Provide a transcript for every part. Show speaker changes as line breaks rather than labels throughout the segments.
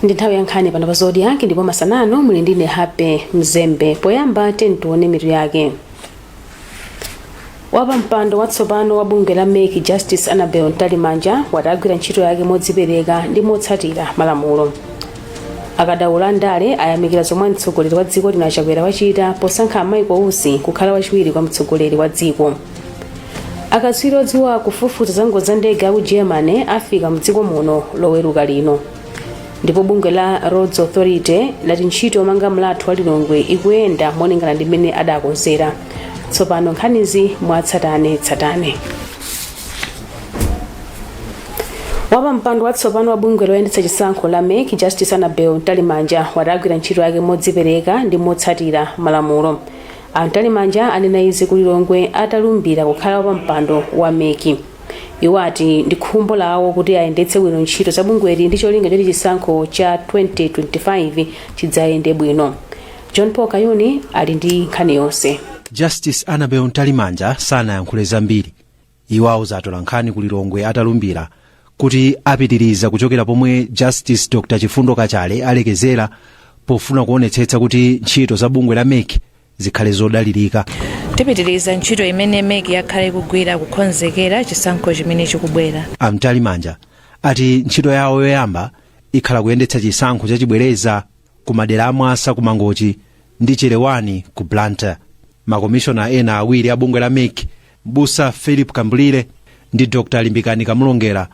Ndi nthawi ya nkhani pano pa Zodiac ndipo masanano muli ndine Happy Mzembe. Poyamba tione mitu yake. Wapa mpando watsopano wa bungwe la Make Justice Annabel Ntalimanja watagwira ntchito yake modzipereka ndi motsatira malamulo. Akadaula ndale ayamikira zomwe mtsogoleri wa dziko lino Chakwera wachita posankha Michael Usi kukhala wachiwiri kwa mtsogoleri wa dziko. Akatswiri odziwa kufufuza za ngozi za ndege ku Germany afika mdziko muno loweruka lino. Ndipo bungwe la Roads Authority lati ntchito yomanga mlatho wa Lilongwe ikuyenda molingana ndi mmene adakonzera. Tsopano nkhanizi mwatsatane. Wapa mpando watsopano wa bungwe loyendetsa chisankho la Make Justice Annabel Ntalimanja watagwira ntchito yake modzipereka ndi motsatira malamulo. Ntalimanja anena izi ku Lilongwe atalumbira kukhala wapa mpando wa Make. Iwo ati ndi khumbo lawo kuti ayendetse bwino ntchito za bungweli ndi cholinga choti chisankho cha 2025 chidzayende bwino. John Paul Kayuni ali ndi nkhani yonse.
Justice Annabel Ntalimanja sanayankhule zambiri. Iwo auza nkhani ku Lilongwe atalumbira kuti apitiriza kuchokera pomwe Justice Dr. Chifundo Kachale alekezera pofuna kuonetsetsa kuti ntchito za bungwe la Make zikhale zodalirika.
Tipitiriza ntchito imene Make yakhale kugwira kukonzekera chisankho chimene chikubwera.
Ntalimanja ati ntchito yawo yoyamba ikhala kuyendetsa chisankho chachibwereza ku madera amwasa ku Mangochi ndi Cherewani ku Blantyre. Makomishona ena awiri a bungwe la Make, Busa Philip Kambulire ndi Dr. Limbikani Kamulongera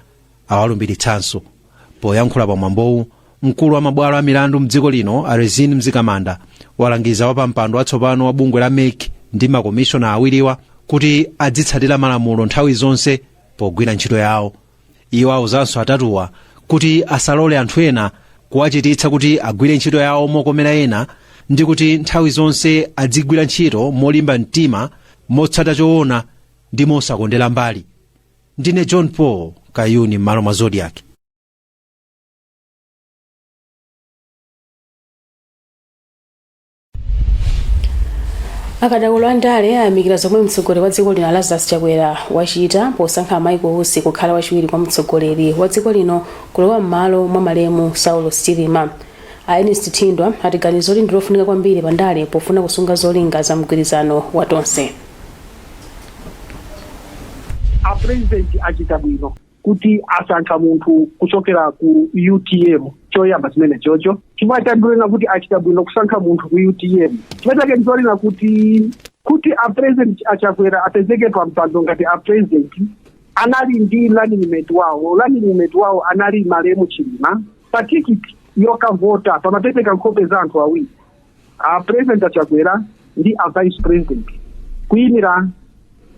awalumbiritsanso. Poyankhula pamwambowu, mkulu wa mabwalo a milandu mdziko lino Arezini Mzikamanda walangiza wapa mpando watsopano wa bungwe la Make ndi makomishona awiriwa kuti adzitsatira malamulo nthawi zonse pogwira ntchito yawo. Iwo auzanso atatuwa kuti asalole anthu ena kuwachititsa kuti agwire ntchito yawo mokomera ena ndi kuti nthawi zonse adzigwira ntchito molimba mtima, motsata choona ndi mosakondera mbali. Ndine John Paul Kayuni m'malo mwa Zodiac.
Akadaula ndale ayamikira zomwe mtsogoleri wa dziko lino Lazarus Chakwera wachita posankha Michael Usi kukhala wachiwiri kwa mtsogoleri wa dziko lino kulowa m'malo mwa malemu Saulo Chilima. Ernest Thindwa ati ganizo lili lofunika kwambiri pa ndale pofuna kusunga zolinga za mgwirizano wa tonse.
A president achita bwino kuti asankha munthu kuchokera ku UTM choyamba chimene chocho chimwe chabwino kuti achita bwino kusankha munthu ku UTM chimwe chake ndizolina kuti a president Chakwera apezeke pa mpando ngati a president anali ndi running mate wawo anali malemu Chilima pa tikiti yokavota pamapepeka nkhope za anthu awiri a president Chakwera ndi a vice president kuyimira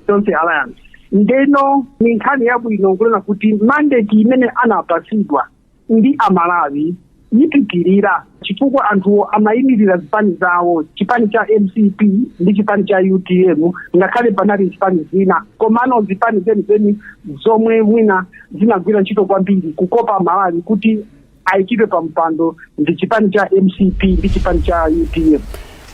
Tonse Alliance. Ndeno ni nkhani yabwino kulona kuti mandate imene anapatsidwa ndi amalawi yipitirira chifukwa anthu amayimirira zipani zawo, chipani cha MCP ndi chipani cha UTM ngakhale panali chipani zina komano zipani zeni zomwe mwina zinagwira ntchito kwambiri kukopa amalawi kuti ayikidwe pa mpando ndi chipani cha MCP ndi chipani cha UTM.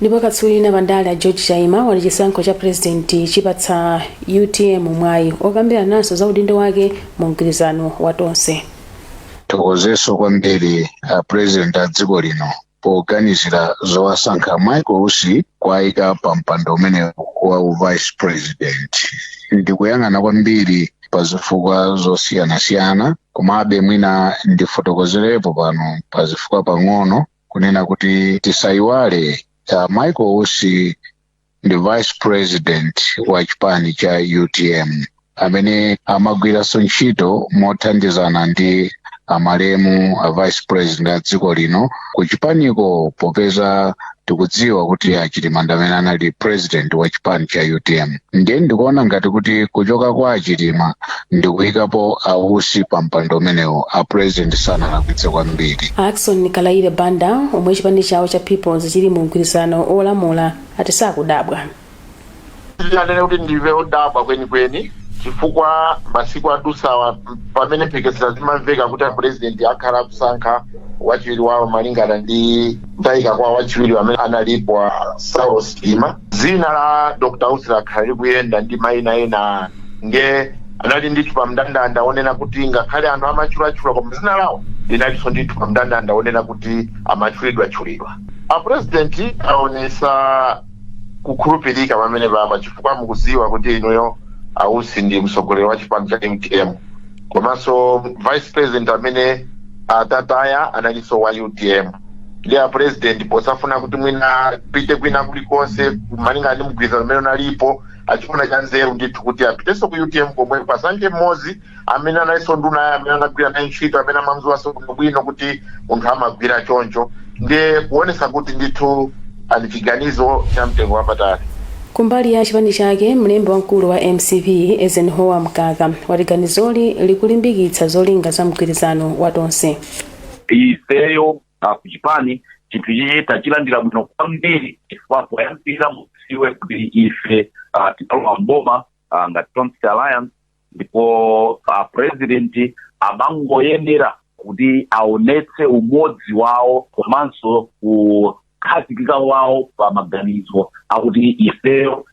Ndipo katswiri na bandali a George Chaima wali chisankho cha president chipatsa UTM mwayi okambira naso za udindo wake mu mgwirizano wa tonse.
Tokozeso kwambiri president a dziko lino poganizira zowasankha Michael Usi kwayika pa mpando umene wa vice president. Ndikuyang'ana kwambiri pa zifukwa zosiyana-siyana komabe mwina ndifotokozerepo pano pa zifukwa pang'ono kunena kuti tisayiwale Michael Usi ndi vice president wa chipani cha UTM amene amagwiranso ntchito mothandizana ndi amalemu a vice president a dziko lino ku chipaniko popeza tikudziwa kuti Chilima amene anali president wa chipani cha UTM. Ndiye ndikuona ngati kuti kuchoka kwa Chilima ndikuyikapo Usi pa mpando umenewo a president sanalakwitse kwambiri.
Axon Nikalaire Banda omwe chipani chawo cha Peoples chili mu mgwirizano olamula ati sakudabwa.
Ndinanene kuti ndive odabwa kwenikweni chifukwa masiku adusawa pamene mphekesera zimamveka kuti a president akhala kusankha wachiwiri wawo malingana ndi kutayika kwa wachiwiri amene analipo Saulo Chilima. Zina la Dr. Usi lakhala likuyenda ndi mayina nge anali ndithu pa mndandanda onena kuti ngakhale anthu amachulachula koma zina lawo linalinso ndithu pamndandanda onena kuti amatchulidwa. Apresidenti aonesa kukhulupirika pamene papa chifukwa mukuziwa kuti inuyo ausi ndi mtsogoleri wa chipani cha UTM, komanso vice president amene atataya analinso wa UTM. Ndi apresident posafuna kuti mwina pite kwina kulikonse malingana ndi mgwirizano umene unalipo achifuna cha nzeru ndithu kuti apitenso ku UTM komwe pasankhe mmodzi amene analinso nduna amene anagwira naye ntchito amene amadziwanso bwino kuti munthu amagwira choncho, ndiye kuonesa kuti ndithu ali chiganizo cha mtengo wapatali.
Kumbali ya chipani chake mlembi wamkulu wa MCP Eisenhower Mkaka wati ganizoli likulimbikitsa zolinga za mgwirizano wa tonse.
Ifeyo kuchipani chinthu chichi tachilandira bwino kwambiri chifukwa poyambira musiwe kuti ife tikalowa mboma ngati Tonse Alliance, ndipo president amangoyenera kuti aonetse umodzi wawo komanso kukhazikika wawo pa maganizo akuti ifeyo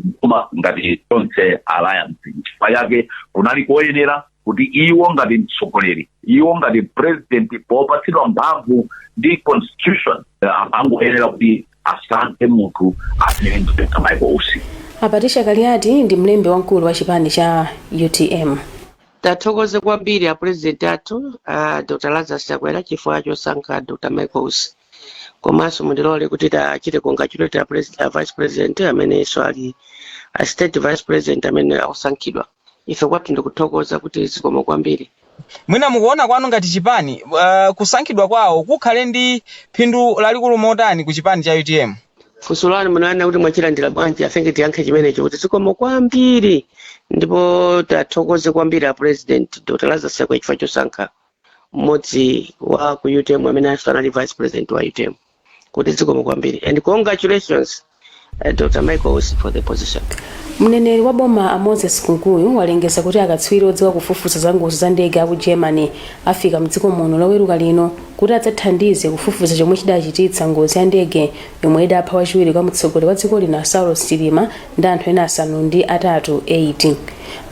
mboma ngati Tonse Alliance. Chifukwa yake kunali koyenera kuti iwo ngati mtsogoleri, iwo ngati president popatsidwa mphamvu ndi constitution amangoyenera kuti asankhe munthu amene ndi Michael Usi.
Apatisha Kaliati ndi mlembi wamkulu wa chipani cha UTM.
Tathokoze kwambiri president athu Dr. Lazarus Chakwera chifukwa chosankha Dr. Michael Usi. Komanso mundilole kuti tachite congratulate vice president amene so ali assistant vice president amene akusankhidwa. Ife kwathu ndikuthokoza kuti zikomo kwambiri.
Mwina mukuona kwanu ngati chipani kusankhidwa kwawo kukhale ndi phindu lalikulu motani ku chipani cha UTM?
Fusulani munaona kuti mwachilandira bwanji afenge tiyankhe chimenecho kuti zikomo kwambiri, ndipo tathokoze kwambiri president Dr. Lazarus Chakwera chifukwa chosankha mmodzi wa ku UTM amene anali vice president wa UTM kuti zikomo kwambiri, and congratulations Dr. Michael Usi for the position.
Mneneri wa boma Moses Kunkuyu walengeza kuti akatswiri odziwa kufufuza za ngozi za ndege aku Germany afika mdziko muno loweruka lino kuti adzathandize kufufuza chomwe chidachititsa ngozi ya ndege yomwe idapha wachiwiri kwa mtsogoleri wa dziko lino Saulo Chilima ndi anthu ena asanu ndi atatu 8.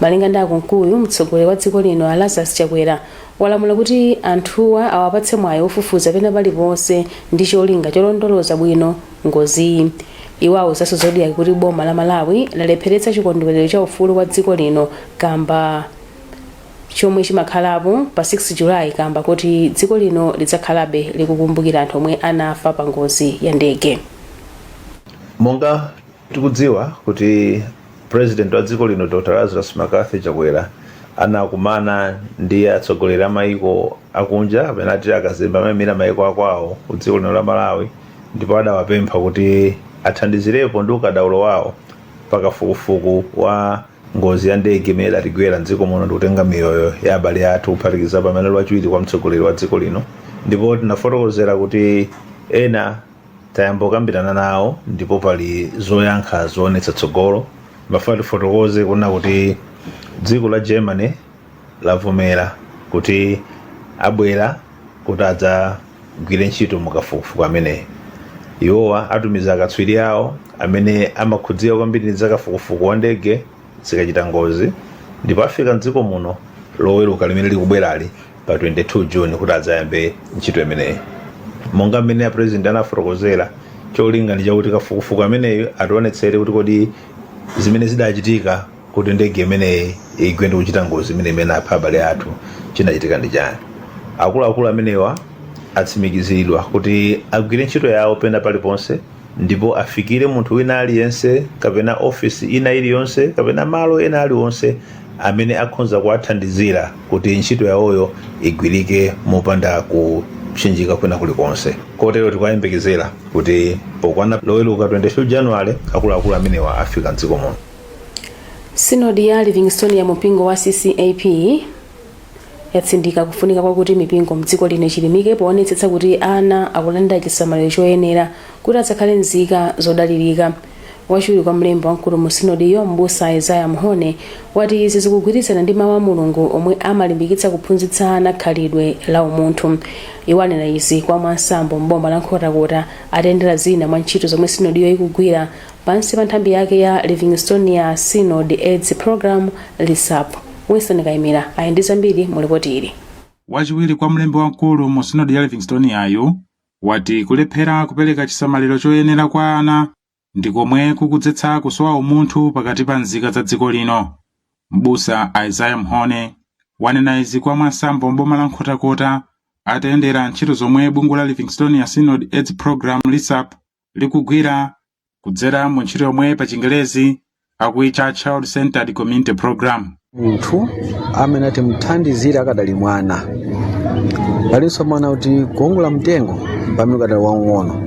Malinga ndi Kunkuyu, mtsogoleri wa dziko lino Lazarus Chakwera walamula kuti anthuwa awapatse mwayi ofufuza pena paliponse ndi cholinga cholondoloza bwino ngozi. Iwawo zaso zodiya kuti boma la Malawi lalepheretsa chikondwerero cha ufulu wa dziko lino kamba chomwe chimakhalapo pa 6 Julayi kamba kuti dziko lino lidzakhalabe likukumbukira anthu omwe anafa pa ngozi ya ndege.
Monga tikudziwa kuti president wa dziko lino Dr. Lazarus Makathi Chakwera anakumana ndi atsogoleri a maiko akunja amene ati akazembe amayimira maiko akwawo ku dziko lino la Malawi, ndipo adawapempha kuti athandizirepo ndi ukadaulo wawo pakafukufuku wa ngozi ya ndege imene idatigwera mdziko muno ndi kutenga miyoyo ya abale athu kuphatikiza pamene wachiwiri kwa mtsogoleri wa dziko lino. Ndipo tinafotokozera kuti ena tayamba kukambirana nawo ndipo pali zoyankha zoonetsa tsogolo. Mafuna tifotokoze kuna kuti dziko la Germany lavomera kuti abwera kuti adzagwire ntchito mukafukufuku ameneyo. Iwowa atumiza akatswiri awo amene amakhudziwa kwambiri ndi zakafukufuku wa ndege zikachita ngozi, ndipo afika mdziko muno loweruka limene likubwerali pa 22 June kuti adzayambe ntchito imeneyi. Monga mmene president anafotokozera, cholinga ndi chakuti kafukufuku ameneyo ationetsere kuti kodi zimene zidachitika kuti ndege imeneyi igwe ndi kuchita ngozi imene apha abale athu chinachitika ndi chani. Akuluakulu amenewa atsimikiziridwa kuti agwire ntchito yawo pena paliponse, ndipo afikire munthu wina aliyense kapena ofisi ina iliyonse kapena malo ena aliwonse amene akhoza kuwathandizira kuti ntchito yawoyo igwirike mopanda kupsinjika kwina kulikonse. Kotero tikuyembekezera kuti pokwana loweruka 22 January akuluakulu amenewa afika mdziko muno.
Sinodi ya Livingstone ya mpingo wa CCAP yatsindika kufunika kwakuti mipingo mdziko lino chilimike poonetsetsa kuti ana akulanda chisamaliro choyenera kuti adzakhale nzika zodalirika. Wachiwiri kwa mlembi wamkulu mu sinodiyo Mbusa Isaiah Muhone wati izi zikugwirizana ndi mawu a Mulungu omwe amalimbikitsa kuphunzitsa ana khalidwe la umunthu. Iwo anena izi kwa mwansambo mboma la Nkhotakota atendera zina mwa ntchito zomwe sinodiyo ikugwira pansi pa nthambi yake ya Livingstone ya Synod AIDS Program LISAP. Winston Kaimira ayindiza mbiri mu ripoti ili.
wachiwiri kwa mlembi wamkulu mu sinodi ya Livingstone yayu wati kulephera kupereka chisamaliro choyenera kwa ana ndi komwe kukudzetsa kusowa umunthu pakati pa nzika za dziko lino. Mbusa Isaiah Mhone wanena izi kwa mwasambo mboma la Nkhotakota atayendera ntchito zomwe bungwe la Livingstone ya Synod AIDS Program LISAP likugwira kudzera mu ntchito yomwe pa Chingelezi akuitcha Child Centered Community Program.
Munthu amene timthandizire akadali mwana palinso mwana kuti kuongola mtengo pamene kadali wang'ono.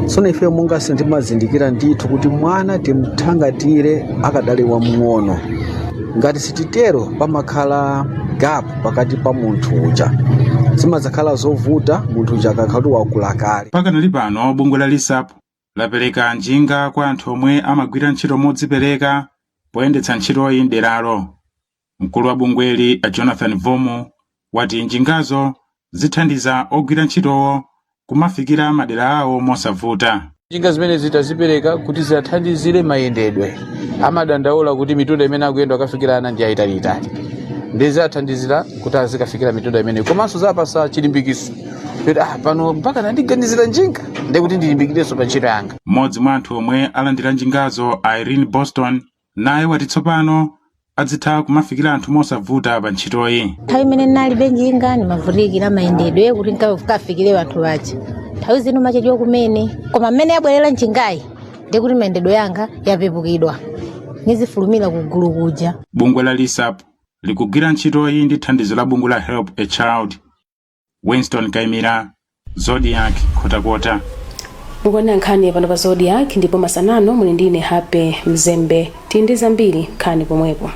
Tsono ife monga timazindikira ndithu kuti mwana timthangatire akadali wamng'ono. Ngati sititero pamakhala gap pakati pa munthu uja, zimadzakhala zovuta munthu uja akakhala wakula kale.
Pakanali pano bungwe la LISAP lapereka njinga kwa anthu omwe amagwira ntchito modzipereka poyendetsa ntchitoyi m'deralo. Mkulu wa bungweli Jonathan Vomo wati njingazo zithandiza ogwira ntchitowo kumafikira madera awo mosavuta.
Njinga zimene zitazipereka kuti zithandizire mayendedwe amadandaula kuti mitunda imene akuyenda akafikira ana ndi ayitali ndiye athandizira kuti azikafikira mitunda imene komanso zapasa chilimbikiso kuti pano mpaka nandiganizira njinga ndiye kuti ndilimbikirenso pa ntchito yanga.
Mmodzi mwa anthu omwe alandira njingazo Irene Boston naye wati tsopano adzitha kumafikira anthu mosavuta pa ntchitoyi.
Nthawi imene ndinalibe njinga ndimavutikira mayendedwe kuti ndikafikire anthu aja. Nthawi zino machedwa kumene koma mmene yabwerera njingayi ndiye kuti mayendedwe yanga yapepukidwa nizifulumira kugulu kuja.
Bungwe la LISAP likugwira ntchitoyi ndi thandizo la bungwe la Help a Child. Winston Kaimira, Zodiac, Nkhotakota.
Mukuona nkhani pano pa Zodiac ndipo masanano muli ndine Happy Mzembe. Tindi zambiri nkhani pomwepo.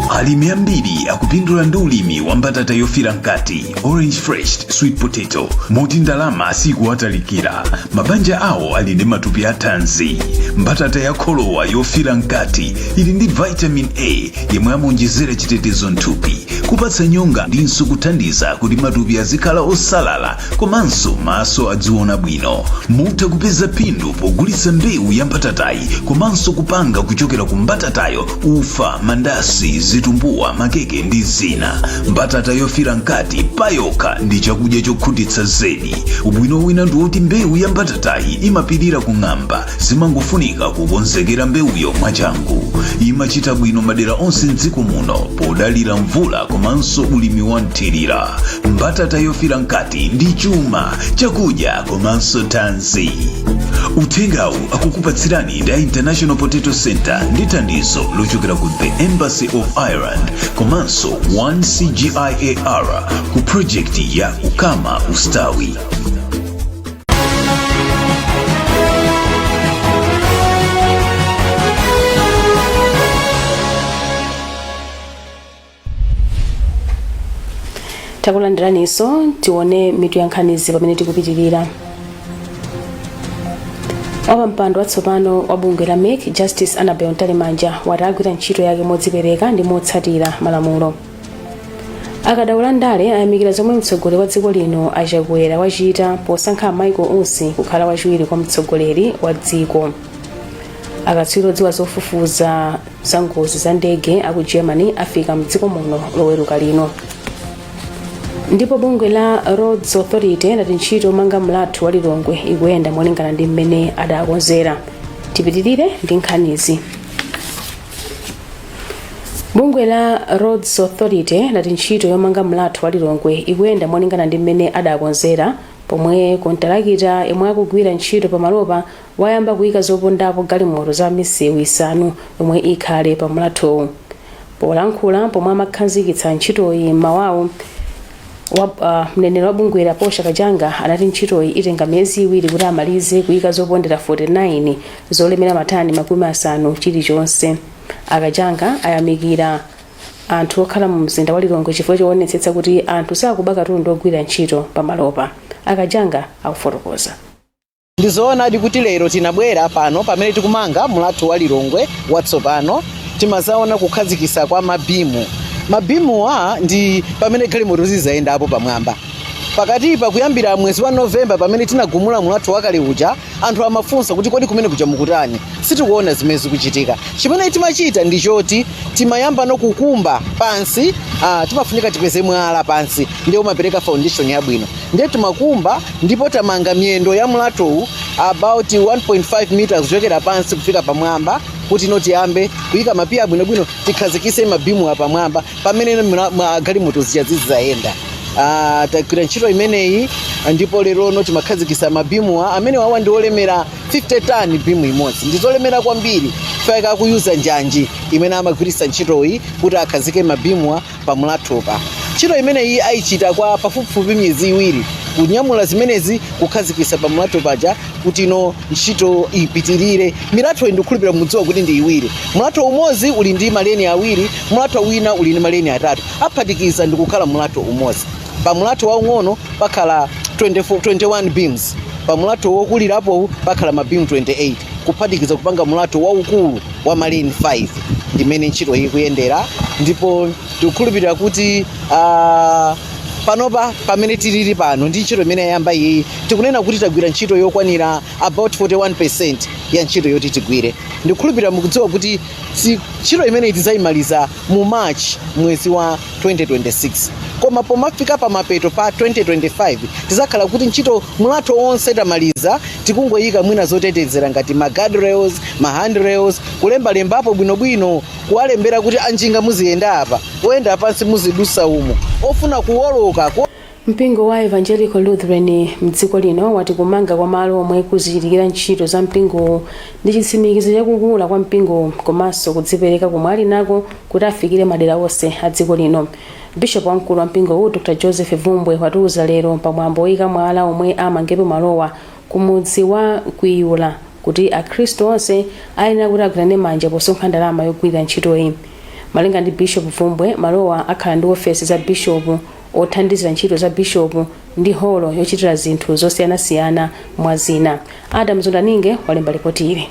Alimi ambiri akupindula ndi ulimi wa mbatata yofira nkati orange fresh sweet potato moti ndalama sikuwatalikira. Mabanja awo ali ndi matupi a thanzi. Mbatata ya kholowa yofira nkati ili ndi vitamin A yemwe amonjezera chitetezo nthupi, kupatsa nyonga ndinso kuthandiza kuti matupi azikhala osalala komanso maso adziona bwino. Mutha kupeza phindu pogulitsa mbewu ya mbatatayi komanso kupanga kuchokera ku mbatatayo ufa, mandasi, zitumbuwa, makeke ndi zina. Mbatata yofira nkati payoka ndi chakudya chokhutitsa zedi. Ubwino wina ndi woti mbewu ya mbatatayi imapirira kung'amba, zimangofunika kukonzekera mbewuyo mwachangu. Imachita bwino madera onse m'dziko muno podalira mvula komanso ulimi wa nthirira. Mbatata yofira nkati ndi chuma, chakudya komanso thanzi. Uthengawu akukupatsirani ndi International Potato Center ndi thandizo lochokera ku The Embassy of Ireland komanso 1CGIAR ku projekti ya Ukama Ustawi.
Takulandiraniso tione mitu ya nkhanizi pamene tikupitirira. Wapampando watsopano wa bungwe la MEC Justice Annabel Ntalimanja wati agwira ntchito yake modzipereka ndi motsatira malamulo. Akadaula ndale ayamikira zomwe mtsogoleri wa dziko lino Achakwera wachita posankha Michael Usi kukhala wachiwiri kwa mtsogoleri wa dziko. Akatswiri odziwa zofufuza za ngozi za ndege aku Germany afika mdziko muno loweruka lino. Ndipo bungwe la Roads Authority lati ntchito manga mlathu wa Lilongwe ikuyenda molingana ndi mmene adakonzera. Tipitirire ndi nkhanizi. Bungwe la Roads Authority lati ntchito yomanga mlathu wa Lilongwe ikuyenda molingana ndi mmene adakonzera, pomwe kontalakita yomwe akugwira ntchito pamalopa wayamba kuyika zopondapo galimoto za misewu isanu yomwe ikhale pa mlathuwu. Polankhula pomwe amakhazikitsa ntchitoyi mawawu mneneri wa bungwe la Posha Kajanga anati ntchitoyi itenga miyezi iwiri kuti amalize kuyika zopondera 49 zolemera matani makumi asanu chilichonse. Akajanga ayamikira anthu okhala mu mzinda wa Lilongwe chifukwa choonetsetsa kuti anthu sakuba katundu ogwira ntchito pamalopa. Akajanga akufotokoza.
Ndizoona kuti lero tinabwera pano pamene tikumanga mlathu wa Lilongwe watsopano timazaona kukhazikisa kwa mabimu. Mabimu ndi pamene galimoto zizayenda apo pamwamba. pakatipa kuyambira mwezi wa Novemba pamene tinagumula mulatho wakale uja anthu amafunsa kuti kodi kumene kuja mukutani, sitikuona zimene zikuchitika. Chimene timachita ndi choti timayamba nokukumba pansi, timafunika tipeze mwala pansi ndiye umapereka foundation yabwino, ndiye timakumba ndipo tamanga miyendo ya mulathowu about 1.5 meters kuchokera pansi kufika pamwamba kuti tiyambe kuyika mapiya abwinobwino tikhazikise mabimu apamwamba pamene magalimoto zizayenda. Tagwira ntchito imeneyi ndipo lero timakhazikisa mabimu amene wawa ndi olemera 50 tani bimu imodzi, ndizolemera kwambiri faka kuyuza njanji imene amagwiritsa ntchitoyi kuti akhazike mabimu pa mulathopa. Ntchito imeneyi ayichita kwa pafupifupi miyezi iwiri kunyamula zimenezi kukhazikisa pa mulatho paja kuti ntchito ipitirire. Milatho ndikhulupira mudziwa kuti ndi iwiri, mulatho umodzi uli ndi maleni awiri, mulatho wina uli ndi maleni atatu, aphatikiza ndi kukhala mulatho umodzi. Pa mulatho waung'ono pakhala 21 beams, pa mulatho wokulirapo pakhala mabimu 28 kuphatikiza kupanga mulatho waukulu wa maleni 5. Imene ntchito ikuyendera ndipo tikukhulupirira kuti panopa pamene tilili pano ndi ntchito imene yayamba iyi tikunena kuti tagwira ntchito yokwanira about 41% ya ntchito yoti tigwire. Ndikukhulupirira mukudziwa kuti ntchito imene tizayimaliza mu March mwezi wa 2026, koma pomafika pa mapeto pa 2025 tizakhala kuti ntchito mulatho onse tamaliza, tikungoyika mwina zotetezera ngati ma guardrails, ma handrails, kulembalembapo bwinobwino kuwalembera kuti anjinga muziyenda apa, oyenda pansi muzidusa umo, ofuna kuwoloka.
Mpingo wa Evangelical Lutheran mdziko lino wati kumanga kwa malo omwe kuzichitikira ntchito za mpingo ndi chitsimikizo chakukula kwa mpingo komanso kudzipereka komwe ali nako kuti afikire madera onse a dziko lino. Bishop wamkulu wa mpingo Dr. Joseph Vumbwe watiuza lero pamwambo woyika mwala omwe amangepo malowa kumudzi wa Kwiula kuti akhristu onse ayenera kuti agwirane manja posonkha ndalama yogwirira ntchitoyi. Malinga ndi Bishop Vumbwe, malowa akhala ndi ofesi za bishop othandizira ntchito za bishop ndi holo yochitira zinthu zosiyanasiyana mwa zina. Adam Zondaninge walemba ripoti ili.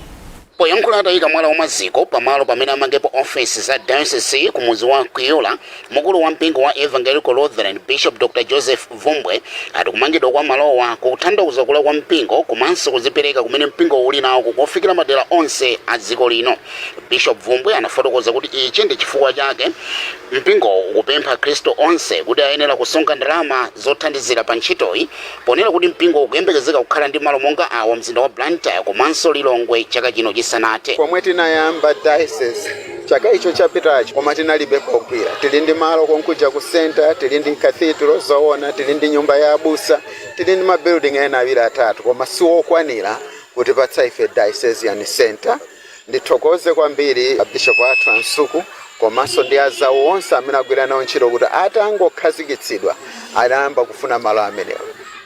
Poyankhula atayika mwala wamaziko pamalo pamene amangepo ofesi za diocese kumudzi wa Kwiula, mkulu wa mpingo wa Evangelical Lutheran Bishop Dr. Joseph Vumbwe ati kumangidwa kwa malowa kutanthauza kula kwa mpingo komanso kuzipereka kumene mpingo uli nawo kufikira madera onse a dziko lino. Bishop Vumbwe anafotokoza kuti ichi ndi chifukwa chake mpingo ukupempha Khristu onse kuti ayenera kusonkha ndalama zothandizira pa ntchitoyi, ponena kuti mpingo ukuyembekezeka kukhala ndi malo monga awa mzinda wa Blantyre komanso Lilongwe chaka chino chisanathe.
Pomwe tinayamba diocese chaka icho chapitacho koma tinalibe pogwira, tili ndi malo konkuja ku center, tili ndi cathedral zoona, tili ndi nyumba ya abusa, tili ndi mabuilding ena awiri atatu koma siwokwanira kuti patsa ife diocesan center. Ndithokoze kwambiri Bishop athu Ansuku komanso ndi azawo onse amene agwira nawo ntchito kuti atangokhazikitsidwa anayamba kufuna malo amenewo.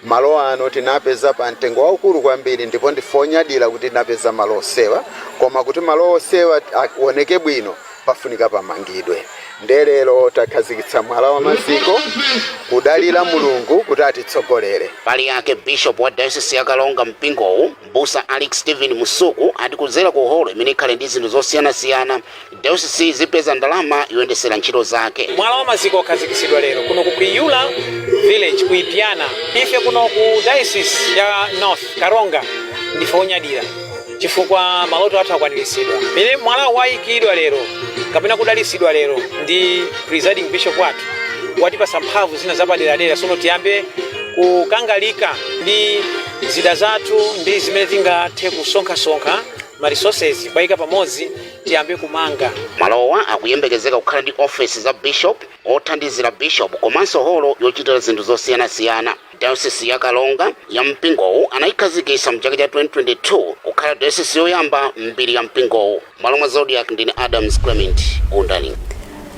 Malo ano tinapeza pa mtengo waukulu kwambiri ndipo ndifonyadira kuti tinapeza malo osewa, koma kuti malo osewa aoneke bwino pafunika pamangidwe. Ndelero takhazikitsa mwala wamaziko kudalira Mulungu kuti atitsogolere.
Pali yake Bishop wa Diocese ya Kalonga mpingowu Mbusa Alex Stephen Musuku ati kudzera ku holo imene ikhale ndi zinthu zosiyanasiyana diocese zipeza ndalama yoyendesera ntchito zake.
Mwala wamaziko ukhazikitsidwa lero kuno ku Kwiula village ku Ipiana, ife kuno ku Diocese ya North Karonga ndifonyadira chifukwa maloto athu akwaniritsidwa. Pene mwala wayikidwa lero kapena kudalitsidwa lero ndi presiding bishop wathu watipasa mphamvu zina zapaderadera, sono tiyambe kukangalika ndi zida zathu ndi zimene tingathe kusonkhasonkha ma resources kwayika pamodzi tiyambe kumanga.
Malowa akuyembekezeka kukhala ndi office za bishop othandizira bishop komanso holo yochitira zinthu zosiyanasiyana. Diocese ya Kalonga ya mpingowu anayikhazikitsa mchaka cha 2022 kukhala diocese yoyamba mbiri ya mpingowu. Maloma Zodiac ndine Adams Clement undani.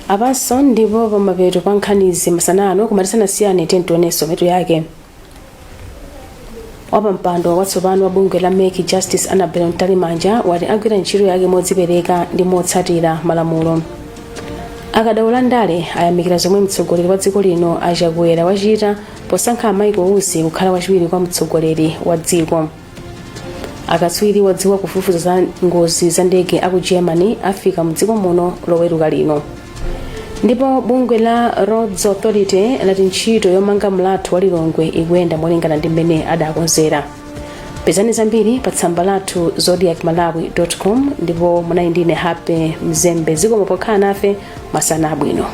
Apanso ndipo pamapeto pa nkhanizi masanano kumalisanasiyana tentoneso mitu yake. Wapampando watsopano wa bungwe la Make Justice Annabel Ntalimanja wati agwira ntchito yake modzipereka ndi motsatira malamulo. Akadaula ndale ayamikira zomwe mtsogoleri wa dziko lino Achakwera wachita posankha Michael Usi kukhala wachiwiri kwa mtsogoleri wa dziko. Akatswiri wadziwa kufufuza za ngozi za ndege aku Germany afika mdziko muno loweruka lino. ndipo bungwe la Roads Authority lati ntchito yomanga mlatho wa Lilongwe ikuyenda molingana ndi mmene adakonzera. Pezani zambiri pa tsamba lathu zodiacmalawi.com ndipo munali ndine Happy Mzembe. Zikomo pokhala nafe, masana abwino.